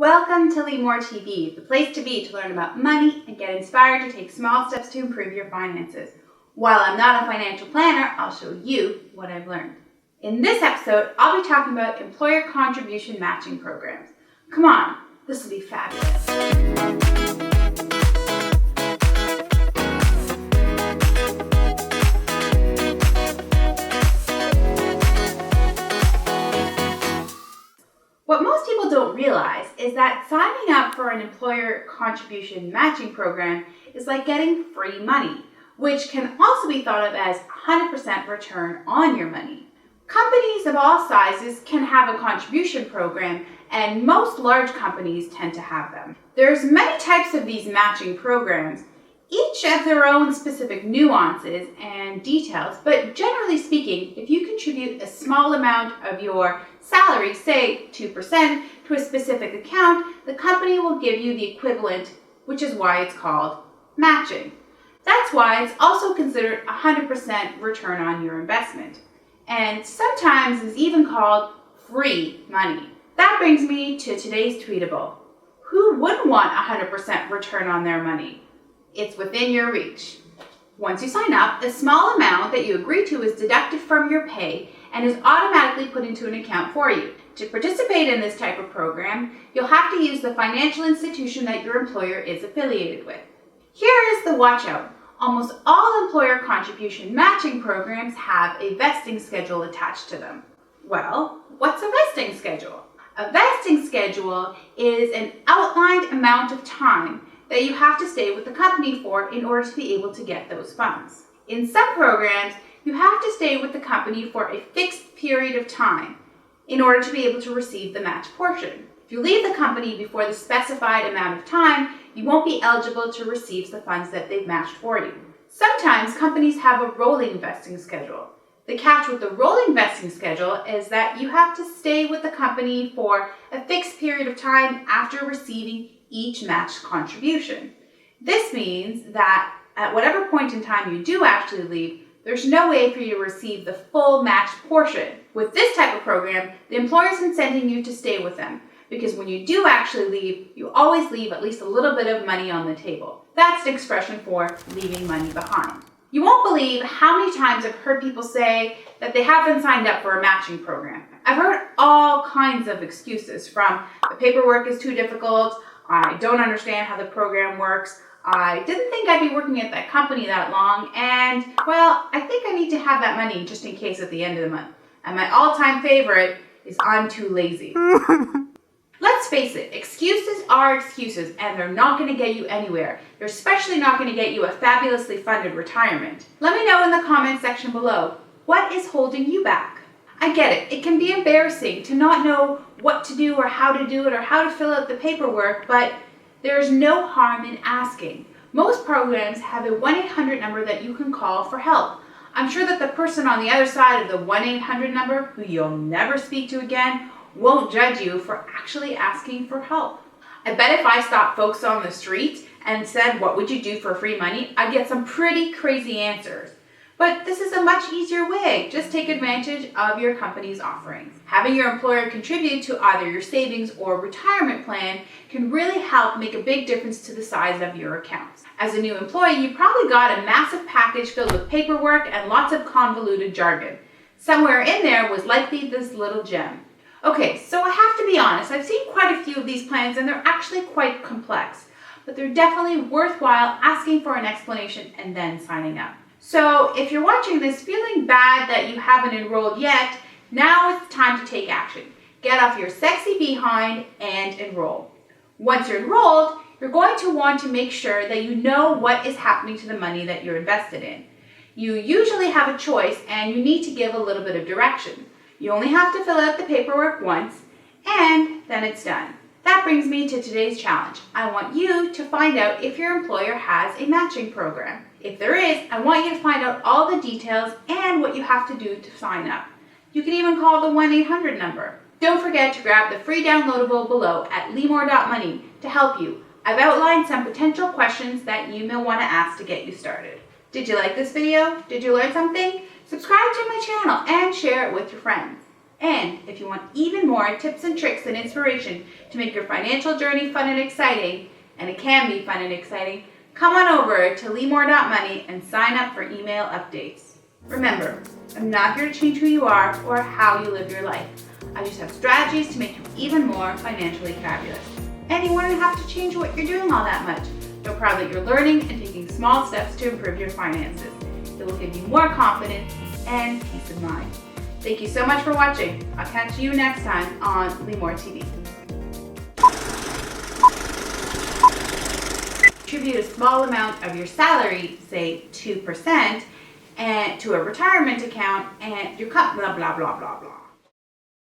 Welcome to Lead More TV, the place to be to learn about money and get inspired to take small steps to improve your finances. While I'm not a financial planner, I'll show you what I've learned. In this episode, I'll be talking about employer contribution matching programs. Come on, this will be fabulous. What most people don't realize is that signing up for an employer contribution matching program is like getting free money, which can also be thought of as 100% return on your money. Companies of all sizes can have a contribution program, and most large companies tend to have them. There's many types of these matching programs. Each have their own specific nuances and details, but generally speaking, if you contribute a small amount of your salary, say 2%, to a specific account, the company will give you the equivalent, which is why it's called matching. That's why it's also considered 100% return on your investment, and sometimes is even called free money. That brings me to today's tweetable. Who wouldn't want 100% return on their money? It's within your reach. Once you sign up, a small amount that you agree to is deducted from your pay and is automatically put into an account for you. To participate in this type of program, you'll have to use the financial institution that your employer is affiliated with. Here is the watch out. Almost all employer contribution matching programs have a vesting schedule attached to them. Well, what's a vesting schedule? A vesting schedule is an outlined amount of time that you have to stay with the company for in order to be able to get those funds. In some programs, you have to stay with the company for a fixed period of time in order to be able to receive the match portion. If you leave the company before the specified amount of time, you won't be eligible to receive the funds that they've matched for you. Sometimes companies have a rolling vesting schedule. The catch with the rolling vesting schedule is that you have to stay with the company for a fixed period of time after receiving each matched contribution. This means that at whatever point in time you do actually leave, there's no way for you to receive the full matched portion. With this type of program, the employer is incenting you to stay with them, because when you do actually leave, you always leave at least a little bit of money on the table. That's the expression for leaving money behind. You won't believe how many times I've heard people say that they haven't signed up for a matching program. I've heard all kinds of excuses, from the paperwork is too difficult, I don't understand how the program works, I didn't think I'd be working at that company that long, and, well, I think I need to have that money just in case at the end of the month. And my all-time favorite is I'm too lazy. Let's face it, excuses are excuses, and they're not going to get you anywhere. They're especially not going to get you a fabulously funded retirement. Let me know in the comment section below, what is holding you back? I get it. It can be embarrassing to not know what to do or how to do it or how to fill out the paperwork, but there's no harm in asking. Most programs have a 1-800 number that you can call for help. I'm sure that the person on the other side of the 1-800 number, who you'll never speak to again, won't judge you for actually asking for help. I bet if I stopped folks on the street and said, what would you do for free money, I'd get some pretty crazy answers. But this is a much easier way. Just take advantage of your company's offerings. Having your employer contribute to either your savings or retirement plan can really help make a big difference to the size of your accounts. As a new employee, you probably got a massive package filled with paperwork and lots of convoluted jargon. Somewhere in there was likely this little gem. Okay, so I have to be honest, I've seen quite a few of these plans and they're actually quite complex, but they're definitely worthwhile asking for an explanation and then signing up. So if you're watching this feeling bad that you haven't enrolled yet, now is the time to take action. Get off your sexy behind and enroll. Once you're enrolled, you're going to want to make sure that you know what is happening to the money that you're invested in. You usually have a choice and you need to give a little bit of direction. You only have to fill out the paperwork once, and then it's done. That brings me to today's challenge. I want you to find out if your employer has a matching program. If there is, I want you to find out all the details and what you have to do to sign up. You can even call the 1-800 number. Don't forget to grab the free downloadable below at leemore.money to help you. I've outlined some potential questions that you may want to ask to get you started. Did you like this video? Did you learn something? Subscribe to my channel and share it with your friends. And if you want even more tips and tricks and inspiration to make your financial journey fun and exciting, and it can be fun and exciting, come on over to leemore.money and sign up for email updates. Remember, I'm not here to change who you are or how you live your life. I just have strategies to make you even more financially fabulous. And you won't have to change what you're doing all that much. You're proud that you're learning and taking small steps to improve your finances. It will give you more confidence and peace of mind. Thank you so much for watching. I'll catch you next time on Leemore TV. Contribute a small amount of your salary, say 2%, and to a retirement account, and your blah blah blah blah blah.